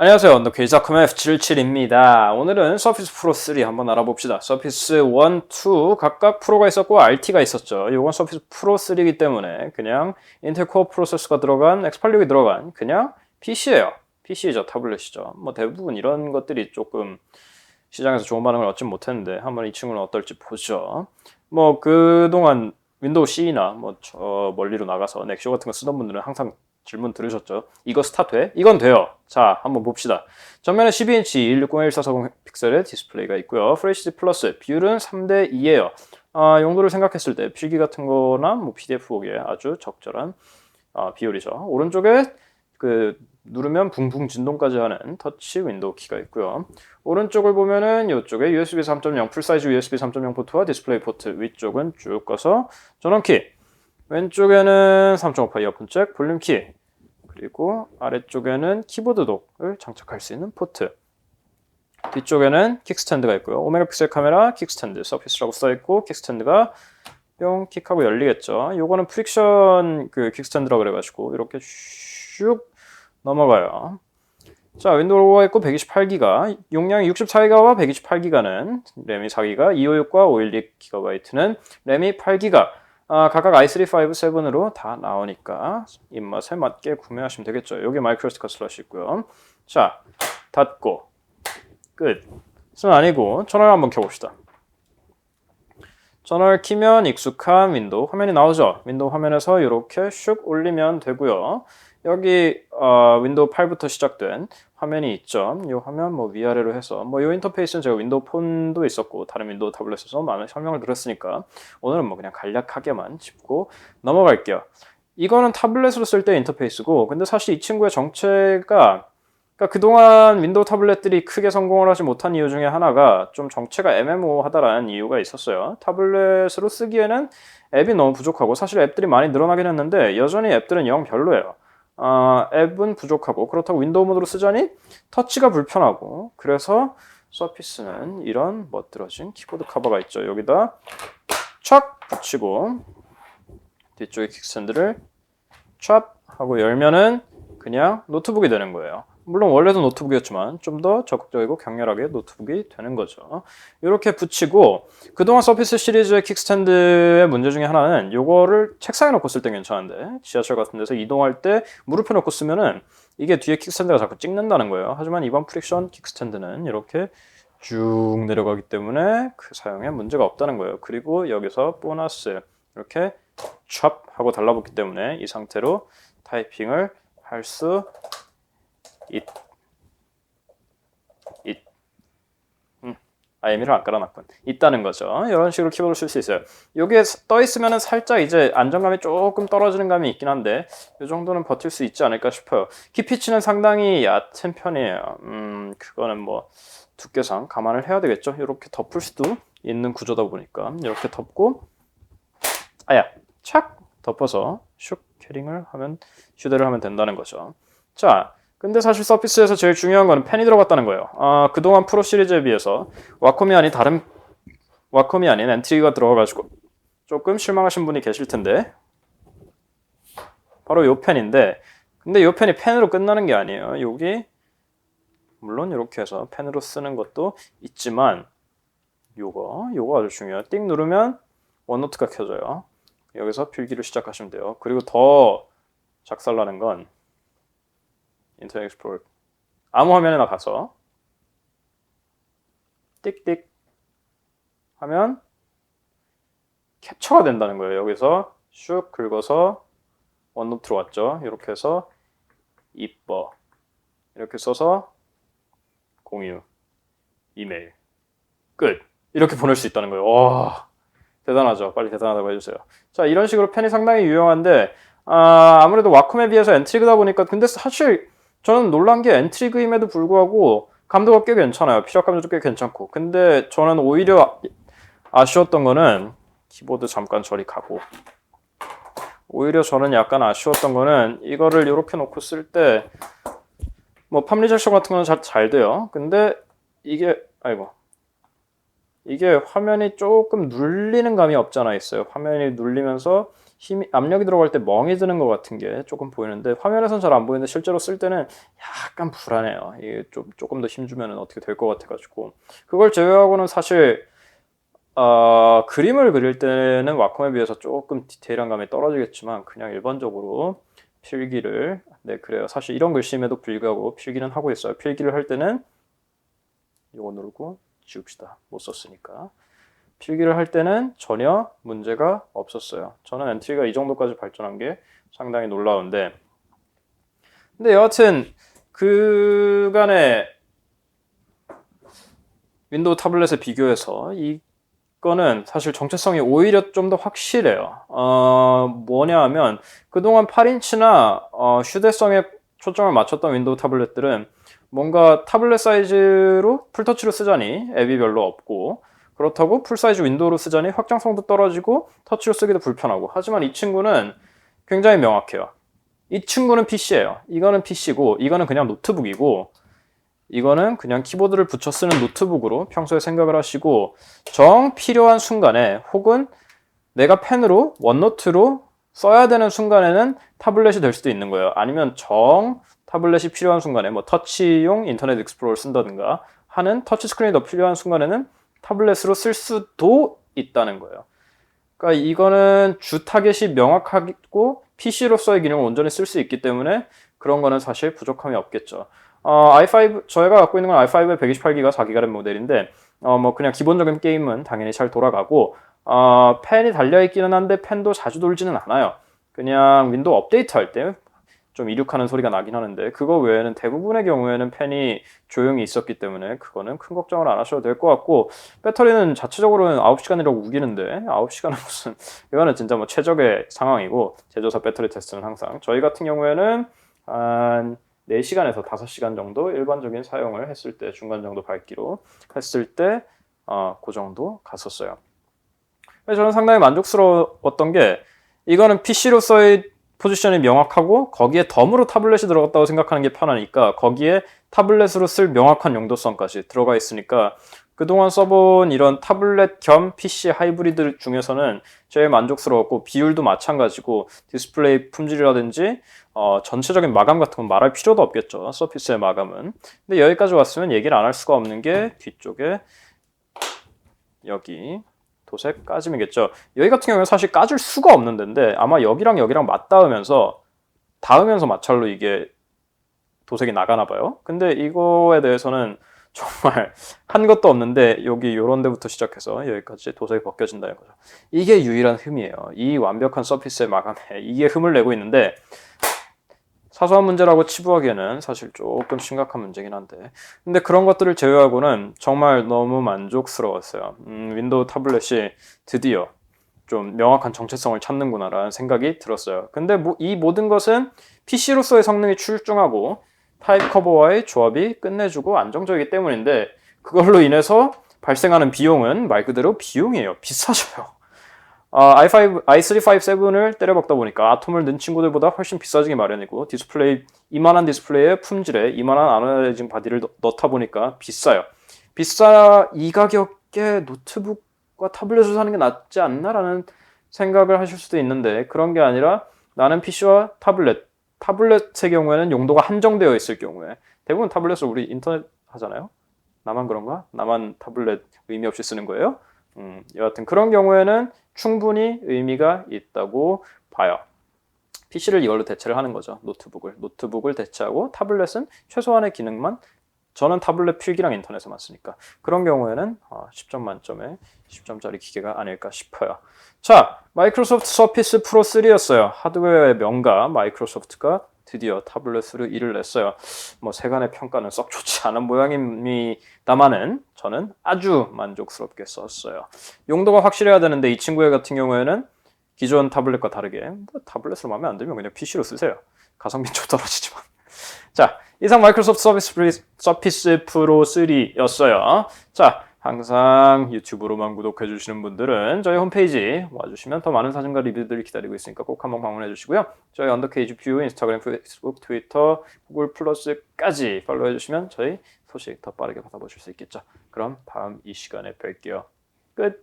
안녕하세요. 언더케이 자컴의 F77입니다. 오늘은 서피스 프로 3 한번 알아봅시다. 서피스 1, 2 각각 프로가 있었고 RT가 있었죠. 이건 서피스 프로 3이기 때문에 그냥 인텔 코어 프로세서가 들어간 X86이 들어간 그냥 PC예요. PC죠. 타블렛이죠. 뭐 대부분 이런 것들이 조금 시장에서 좋은 반응을 얻진 못했는데 한번 이 친구는 어떨지 보죠. 뭐 그동안 윈도우 C나 뭐 저 멀리로 나가서 넥쇼 같은 거 쓰던 분들은 항상 질문 들으셨죠? 이거 스타 돼? 이건 돼요. 자, 한번 봅시다. 전면에 12인치 1601-1440 픽셀의 디스플레이가 있고요. FHD 플러스 비율은 3대 2예요. 용도를 생각했을 때 필기 같은 거나 뭐 PDF 보기에 아주 적절한 비율이죠. 오른쪽에 그 누르면 붕붕 진동까지 하는 터치 윈도우 키가 있고요. 오른쪽을 보면은 이쪽에 USB 3.0 풀사이즈 USB 3.0 포트와 디스플레이 포트, 위쪽은 쭉 가서 전원키, 왼쪽에는 3.5파 이어폰 잭, 볼륨 키, 그리고 아래쪽에는 키보드 독을 장착할 수 있는 포트, 뒤쪽에는 킥스탠드가 있고요. 오메가픽셀 카메라, 킥스탠드, 서피스라고 써있고 킥스탠드가 뿅 킥하고 열리겠죠. 요거는 프릭션 그 킥스탠드라고 그래가지고 이렇게 슉 넘어가요. 자, 윈도우가 있고 128기가, 용량이 64기가와 128기가는 램이 4기가, 256과 512GB는 램이 8기가. 각각 i3, 5, 7으로 다 나오니까 입맛에 맞게 구매하시면 되겠죠. 여기 마이크로스티커 슬롯이 있고요. 자, 닫고 끝. 는 아니고 전화를 한번 켜봅시다. 전화를 키면 익숙한 윈도우 화면이 나오죠. 윈도우 화면에서 이렇게 슉 올리면 되고요. 여기 윈도우 8부터 시작된 화면이 있죠. 이 화면 뭐 위아래로 해서 뭐 이 인터페이스는 제가 윈도우 폰도 있었고 다른 윈도우 타블렛에서 많은 설명을 들었으니까 오늘은 뭐 그냥 간략하게만 짚고 넘어갈게요. 이거는 타블렛으로 쓸 때 인터페이스고, 근데 사실 이 친구의 정체가, 그러니까 그동안 윈도우 타블렛들이 크게 성공을 하지 못한 이유 중에 하나가 좀 정체가 애매모호하다라는 이유가 있었어요. 타블렛으로 쓰기에는 앱이 너무 부족하고, 사실 앱들이 많이 늘어나긴 했는데 여전히 앱들은 영 별로예요. 앱은 부족하고, 그렇다고 윈도우 모드로 쓰자니 터치가 불편하고, 그래서 서피스는 이런 멋들어진 키보드 커버가 있죠. 여기다 촥 붙이고 뒤쪽에 킥스탠드를 촥 하고 열면은 그냥 노트북이 되는 거예요. 물론 원래도 노트북이었지만 좀 더 적극적이고 강렬하게 노트북이 되는 거죠. 이렇게 붙이고, 그동안 서피스 시리즈의 킥스탠드의 문제 중에 하나는 요거를 책상에 놓고 쓸 땐 괜찮은데 지하철 같은 데서 이동할 때 무릎에 놓고 쓰면은 이게 뒤에 킥스탠드가 자꾸 찍는다는 거예요. 하지만 이번 프릭션 킥스탠드는 이렇게 쭉 내려가기 때문에 그 사용에 문제가 없다는 거예요. 그리고 여기서 보너스 이렇게 찹 하고 달라붙기 때문에 이 상태로 타이핑을 할 수 IME를 안 깔아놨군. 있다는 거죠. 이런 식으로 키보드를 쓸 수 있어요. 여기에 떠 있으면 살짝 이제 안정감이 조금 떨어지는 감이 있긴 한데 이 정도는 버틸 수 있지 않을까 싶어요. 키피치는 상당히 얕은 편이에요. 그거는 뭐 두께상 감안을 해야 되겠죠. 이렇게 덮을 수도 있는 구조다 보니까 이렇게 덮고 착 덮어서 슉 캐링을 하면 휴대를 하면 된다는 거죠. 자, 근데 사실 서피스에서 제일 중요한 거는 펜이 들어갔다는 거예요. 그동안 프로 시리즈에 비해서 와콤이 아닌 엔트리가 들어가가지고 조금 실망하신 분이 계실 텐데, 바로 요 펜인데, 근데 요 펜이 펜으로 끝나는 게 아니에요. 여기 물론 이렇게 해서 펜으로 쓰는 것도 있지만 요거 아주 중요해요. 띵 누르면 원노트가 켜져요. 여기서 필기를 시작하시면 돼요. 그리고 더 작살나는 건 인터넷 익스플로러 아무 화면에나 가서 띡띡 하면 캡처가 된다는 거예요. 여기서 슉 긁어서 원노트로 왔죠. 이렇게 해서 이뻐 이렇게 써서 공유, 이메일, 끝. 이렇게 보낼 수 있다는 거예요. 와, 대단하죠. 빨리 대단하다고 해주세요. 자, 이런 식으로 펜이 상당히 유용한데 아무래도 와콤에 비해서 엔트리그다 보니까, 근데 사실 저는 놀란 게 엔트리그임에도 불구하고 감도가 꽤 괜찮아요. 피력 감도도 꽤 괜찮고. 근데 저는 오히려 아쉬웠던 거는 키보드 잠깐 저리 가고, 오히려 저는 약간 아쉬웠던 거는 이거를 이렇게 놓고 쓸 때 뭐 팜리젝션 같은 거는 잘 돼요. 근데 이게 화면이 조금 눌리는 감이 없잖아 있어요. 화면이 눌리면서 압력이 들어갈 때 멍이 드는 것 같은 게 조금 보이는데 화면에선 잘 안 보이는데 실제로 쓸 때는 약간 불안해요. 이게 조금 더 힘주면 어떻게 될 것 같아가지고 그걸 제외하고는 사실 그림을 그릴 때는 와콤에 비해서 조금 디테일한 감이 떨어지겠지만 그냥 일반적으로 필기를 그래요. 사실 이런 글씨임에도 불구하고 필기는 하고 있어요. 필기를 할 때는 이거 누르고 지웁시다. 못 썼으니까. 필기를 할 때는 전혀 문제가 없었어요. 저는 엔트리가 이 정도까지 발전한 게 상당히 놀라운데 근데 여하튼 그간의 윈도우 타블렛에 비교해서 이거는 사실 정체성이 오히려 좀 더 확실해요. 뭐냐 하면 그동안 8인치나 휴대성에 초점을 맞췄던 윈도우 타블렛들은 뭔가 타블렛 사이즈로 풀터치로 쓰자니 앱이 별로 없고 그렇다고 풀사이즈 윈도우로 쓰자니 확장성도 떨어지고 터치로 쓰기도 불편하고 하지만 이 친구는 굉장히 명확해요. 이 친구는 PC예요. 이거는 PC고 이거는 그냥 노트북이고 이거는 그냥 키보드를 붙여 쓰는 노트북으로 평소에 생각을 하시고 정 필요한 순간에 혹은 내가 펜으로 원노트로 써야 되는 순간에는 타블렛이 될 수도 있는 거예요. 아니면 정 타블렛이 필요한 순간에 뭐 터치용 인터넷 익스플로러를 쓴다든가 하는 터치 스크린이 더 필요한 순간에는 타블렛으로 쓸 수도 있다는 거예요. 그러니까 이거는 주 타겟이 명확하고 PC로서의 기능을 온전히 쓸 수 있기 때문에 그런 거는 사실 부족함이 없겠죠. i5 저희가 갖고 있는 건 i5의 128기가 4기가 램 모델인데 뭐 그냥 기본적인 게임은 당연히 잘 돌아가고 펜이 달려 있기는 한데 펜도 자주 돌지는 않아요. 그냥 윈도우 업데이트 할 때 좀 이륙하는 소리가 나긴 하는데 그거 외에는 대부분의 경우에는 펜이 조용히 있었기 때문에 그거는 큰 걱정을 안 하셔도 될 것 같고 배터리는 자체적으로는 9시간이라고 우기는데 9시간은 무슨 이거는 진짜 뭐 최적의 상황이고 제조사 배터리 테스트는 항상 저희 같은 경우에는 한 4시간에서 5시간 정도 일반적인 사용을 했을 때 중간 정도 밝기로 했을 때 그 정도 갔었어요. 그래서 저는 상당히 만족스러웠던 게 이거는 PC로서의 포지션이 명확하고 거기에 덤으로 타블렛이 들어갔다고 생각하는 게 편하니까 거기에 타블렛으로 쓸 명확한 용도성까지 들어가 있으니까 그동안 써본 이런 타블렛 겸 PC 하이브리드 중에서는 제일 만족스러웠고 비율도 마찬가지고 디스플레이 품질이라든지 전체적인 마감 같은 건 말할 필요도 없겠죠. 서피스의 마감은. 근데 여기까지 왔으면 얘기를 안 할 수가 없는 게 뒤쪽에 여기 도색 까짐이겠죠. 여기 같은 경우는 사실 까질 수가 없는 데인데 아마 여기랑 여기랑 맞닿으면서 닿으면서 마찰로 이게 도색이 나가나 봐요. 근데 이거에 대해서는 정말 한 것도 없는데 여기 요런 데부터 시작해서 여기까지 도색이 벗겨진다는 거죠. 이게 유일한 흠이에요. 이 완벽한 서피스의 마감에 이게 흠을 내고 있는데 사소한 문제라고 치부하기에는 사실 조금 심각한 문제긴 한데 근데 그런 것들을 제외하고는 정말 너무 만족스러웠어요. 윈도우 타블렛이 드디어 좀 명확한 정체성을 찾는구나 라는 생각이 들었어요. 근데 이 모든 것은 PC로서의 성능이 출중하고 타입 커버와의 조합이 끝내주고 안정적이기 때문인데 그걸로 인해서 발생하는 비용은 말 그대로 비용이에요. 비싸져요. i5, i3, 5, 7을 때려박다 보니까 아톰을 넣은 친구들보다 훨씬 비싸지기 마련이고 디스플레이 이만한 디스플레이의 품질에 이만한 아노라이징 바디를 넣다 보니까 비싸요. 이 가격에 노트북과 타블렛을 사는 게 낫지 않나라는 생각을 하실 수도 있는데 그런 게 아니라 나는 PC와 타블렛의 경우에는 용도가 한정되어 있을 경우에 대부분 타블렛을 우리 인터넷 하잖아요. 나만 그런가? 나만 타블렛 의미 없이 쓰는 거예요? 여하튼 그런 경우에는 충분히 의미가 있다고 봐요. PC를 이걸로 대체를 하는 거죠. 노트북을 대체하고 타블렛은 최소한의 기능만 저는 타블렛 필기랑 인터넷에만 쓰니까 그런 경우에는 10점 만점에 10점짜리 기계가 아닐까 싶어요. 자, 마이크로소프트 서피스 프로 3였어요. 하드웨어의 명가 마이크로소프트가 드디어 타블렛으로 일을 냈어요. 뭐 세간의 평가는 썩 좋지 않은 모양입니다만은 저는 아주 만족스럽게 썼어요. 용도가 확실해야 되는데 이 친구 같은 경우에는 기존 타블렛과 다르게 뭐 타블렛으로 마음에 안 들면 그냥 PC로 쓰세요. 가성비 좀 떨어지지만. 자, 이상 마이크로소프트 서피스 프로 3였어요. 자, 항상 유튜브로만 구독해 주시는 분들은 저희 홈페이지 와주시면 더 많은 사진과 리뷰들이 기다리고 있으니까 꼭 한번 방문해 주시고요. 저희 언더케이지 뷰, 인스타그램, 페이스북, 트위터, 구글 플러스까지 팔로우해 주시면 저희 소식 더 빠르게 받아보실 수 있겠죠. 그럼 다음 이 시간에 뵐게요. 끝!